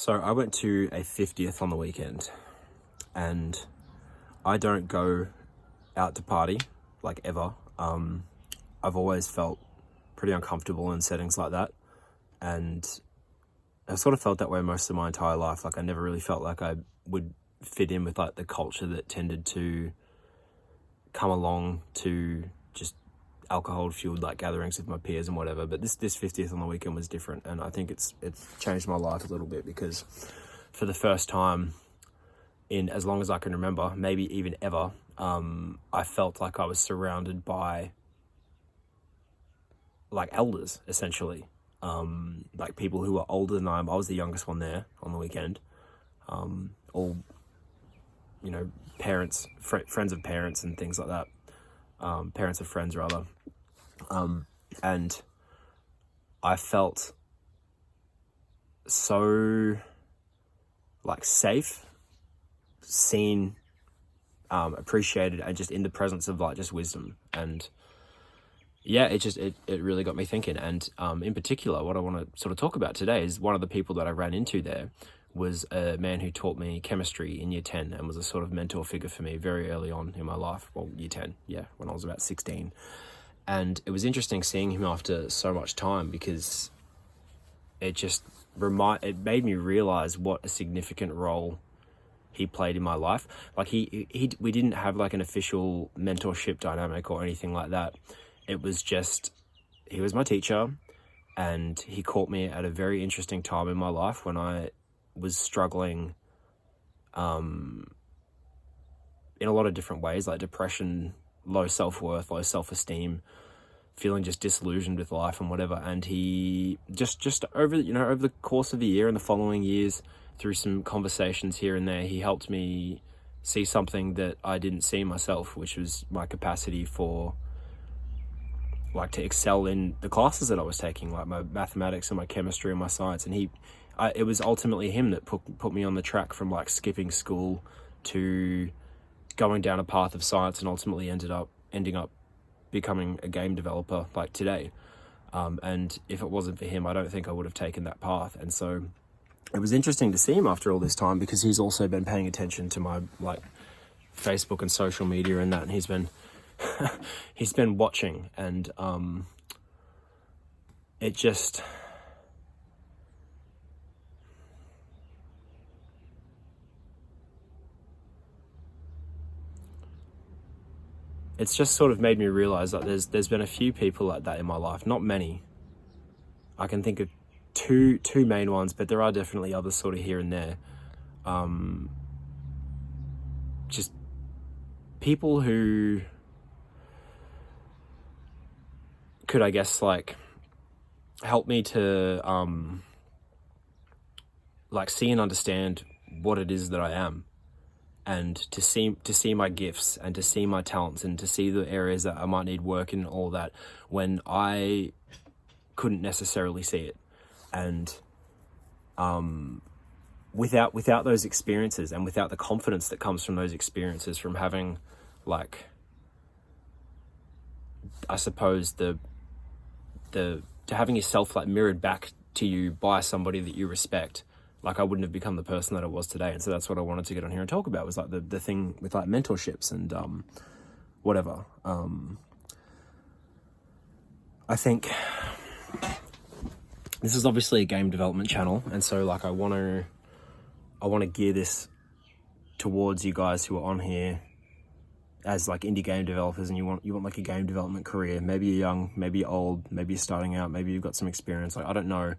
So I went to a 50th on the weekend, and I don't go out to party, like, ever. I've always felt pretty uncomfortable in settings like that, and I've sort of felt that way most of my entire life. Like, I never really felt like I would fit in with, like, the culture that tended to come along to just alcohol-fueled, like, gatherings with my peers and whatever. But this 50th on the weekend was different, and I think it's changed my life a little bit, because for the first time in as long as I can remember, maybe even ever, I felt like I was surrounded by, like, elders, essentially. Like, people who were older than I am. I was the youngest one there on the weekend. All, parents, friends of parents and things like that. Parents of friends, rather. And I felt so, like, safe, seen, appreciated, and just in the presence of, like, just wisdom. And yeah, it really got me thinking. And in particular, what I want to sort of talk about today is one of the people that I ran into there was a man who taught me chemistry in year 10 and was a sort of mentor figure for me very early on in my life. Well, year 10, yeah, when I was about 16. And it was interesting seeing him after so much time, because it made me realize what a significant role he played in my life. Like, we didn't have, like, an official mentorship dynamic or anything like that. It was just, he was my teacher, and he caught me at a very interesting time in my life when I was struggling in a lot of different ways, like depression, low self-worth, low self-esteem, feeling just disillusioned with life and whatever. And he just over the course of the year and the following years, through some conversations here and there, he helped me see something that I didn't see myself, which was my capacity for, like, to excel in the classes that I was taking, like my mathematics and my chemistry and my science. And it was ultimately him that put me on the track from, like, skipping school to going down a path of science, and ultimately ending up becoming a game developer, like, today. And if it wasn't for him, I don't think I would have taken that path. And so it was interesting to see him after all this time, because he's also been paying attention to my, like, Facebook and social media and that, and he's been watching. And it's just sort of made me realize that there's been a few people like that in my life. Not many. I can think of two main ones, but there are definitely others sort of here and there. Just people who could, I guess, like, help me to like, see and understand what it is that I am, and to see my gifts, and to see my talents, and to see the areas that I might need work in, all that, when I couldn't necessarily see it. And without those experiences, and without the confidence that comes from those experiences, from having, like, I suppose to having yourself, like, mirrored back to you by somebody that you respect, like, I wouldn't have become the person that I was today. And so that's what I wanted to get on here and talk about, was, like, the thing with, like, mentorships and whatever. I think this is obviously a game development channel, and so, like, I want to gear this towards you guys who are on here as, like, indie game developers, and you want like a game development career. Maybe you're young, maybe you're old, maybe you're starting out, maybe you've got some experience. Like, I don't know,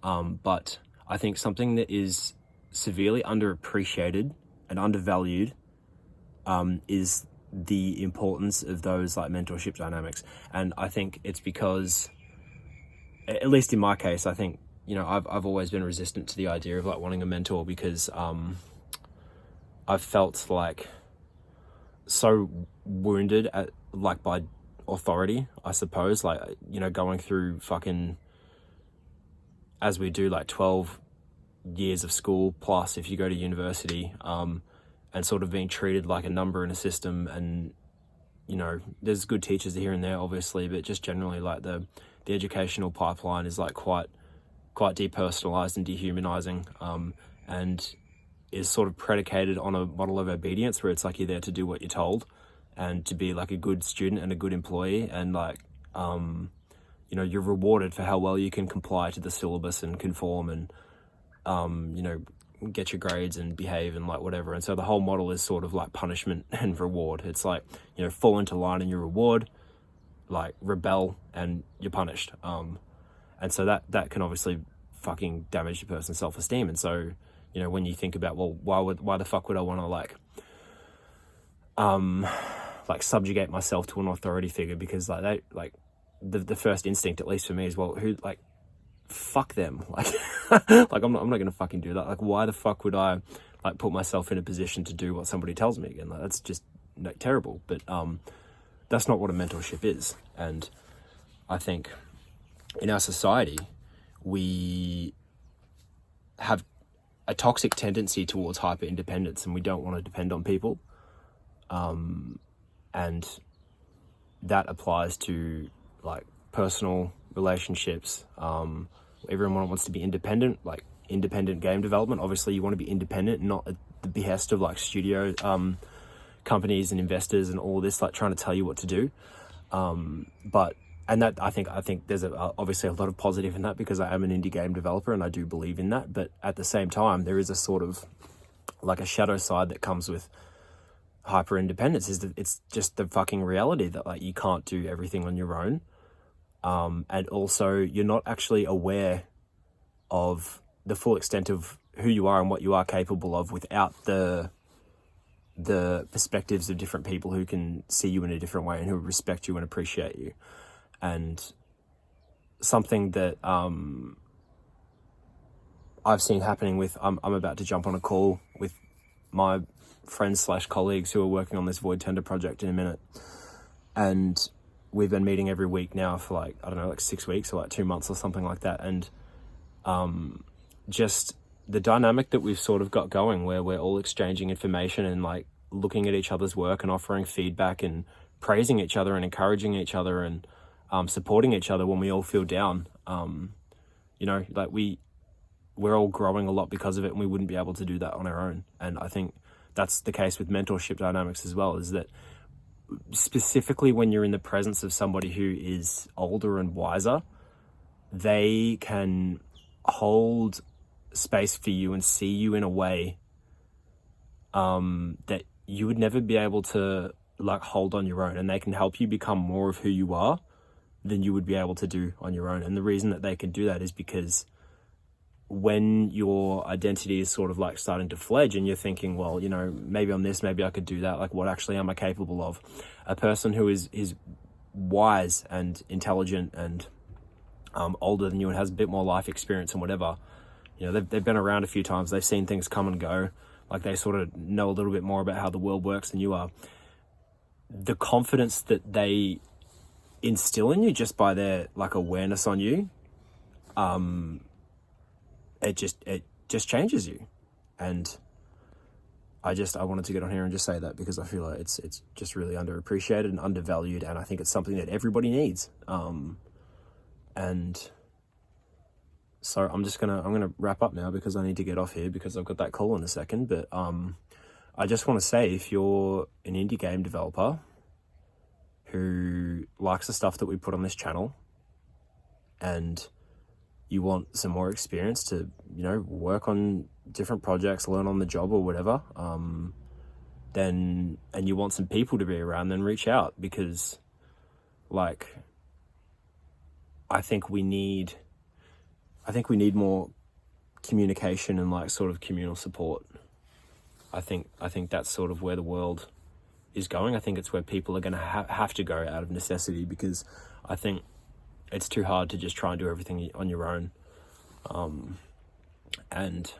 but I think something that is severely underappreciated and undervalued is the importance of those, like, mentorship dynamics. And I think it's because, at least in my case, I think, I've always been resistant to the idea of, like, wanting a mentor, because I've felt, like, so wounded by authority, I suppose, like, going through fucking, as we do, like, 12 years of school plus if you go to university, and sort of being treated like a number in a system. And there's good teachers here and there, obviously, but just generally, like, the educational pipeline is, like, quite quite depersonalized and dehumanizing, and is sort of predicated on a model of obedience where it's like you're there to do what you're told and to be like a good student and a good employee, and like you know, you're rewarded for how well you can comply to the syllabus and conform and you know, get your grades and behave and like whatever. And so the whole model is sort of like punishment and reward. It's like, you know, fall into line and your reward, like rebel and you're punished. And so that can obviously fucking damage your person's self-esteem. And so, you know, when you think about, well, why the fuck would I want to like subjugate myself to an authority figure? Because like the first instinct, at least for me, is, well, who, like, fuck them. Like, like I'm not gonna fucking do that. Like, why the fuck would I like put myself in a position to do what somebody tells me again? Like, that's just like terrible. But that's not what a mentorship is. And I think in our society, we have a toxic tendency towards hyper independence, and we don't want to depend on people. And that applies to like personal relationships. Everyone wants to be independent, like independent game development. Obviously, you want to be independent, not at the behest of like studio companies and investors and all this, like trying to tell you what to do. But that I think there's obviously a lot of positive in that, because I am an indie game developer and I do believe in that. But at the same time, there is a sort of like a shadow side that comes with hyper independence. Is that it's just the fucking reality that like you can't do everything on your own. And also you're not actually aware of the full extent of who you are and what you are capable of without the perspectives of different people who can see you in a different way and who respect you and appreciate you. And something that I've seen happening with, I'm about to jump on a call with my friends / colleagues who are working on this Void Tender project in a minute. And we've been meeting every week now for like, I don't know, like 6 weeks or like 2 months or something like that. And just the dynamic that we've sort of got going, where we're all exchanging information and like looking at each other's work and offering feedback and praising each other and encouraging each other and supporting each other when we all feel down. You know, like we're all growing a lot because of it, and we wouldn't be able to do that on our own. And I think that's the case with mentorship dynamics as well, is that specifically when you're in the presence of somebody who is older and wiser, they can hold space for you and see you in a way that you would never be able to like hold on your own, and they can help you become more of who you are than you would be able to do on your own. And the reason that they can do that is because when your identity is sort of like starting to fledge and you're thinking, well, you know, maybe I'm this, maybe I could do that, like what actually am I capable of? A person who is wise and intelligent and older than you and has a bit more life experience and whatever, you know, they've been around a few times, they've seen things come and go, like they sort of know a little bit more about how the world works than you are. The confidence that they instill in you just by their like awareness on you, it just changes you. And I wanted to get on here and just say that, because I feel like it's just really underappreciated and undervalued, and I think it's something that everybody needs. And so I'm gonna wrap up now, because I need to get off here because I've got that call in a second. But I just want to say, if you're an indie game developer who likes the stuff that we put on this channel and you want some more experience to, you know, work on different projects, learn on the job or whatever, then, and you want some people to be around, then reach out, because like, I think we need more communication and like sort of communal support. I think that's sort of where the world is going. I think it's where people are going to have to go out of necessity, because I think it's too hard to just try and do everything on your own. And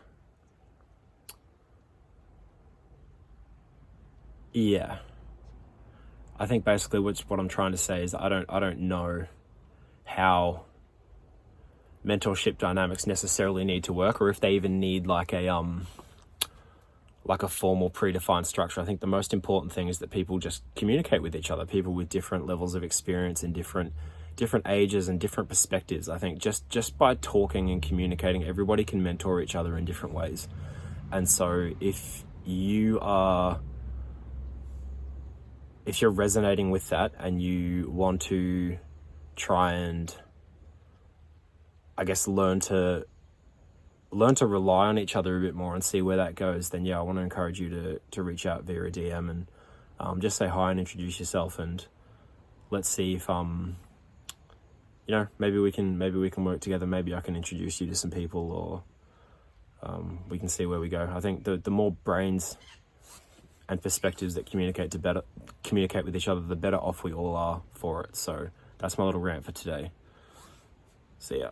yeah, I think basically what I'm trying to say is I don't know how mentorship dynamics necessarily need to work, or if they even need like a formal predefined structure. I think the most important thing is that people just communicate with each other, people with different levels of experience and different different ages and different perspectives. I think just by talking and communicating, everybody can mentor each other in different ways. And so if you're resonating with that and you want to try and, I guess, learn to rely on each other a bit more and see where that goes, then yeah, I want to encourage you to reach out via a DM and just say hi and introduce yourself, and let's see if maybe we can work together. Maybe I can introduce you to some people, or we can see where we go. I think the more brains and perspectives that communicate with each other, the better off we all are for it. So that's my little rant for today. See ya.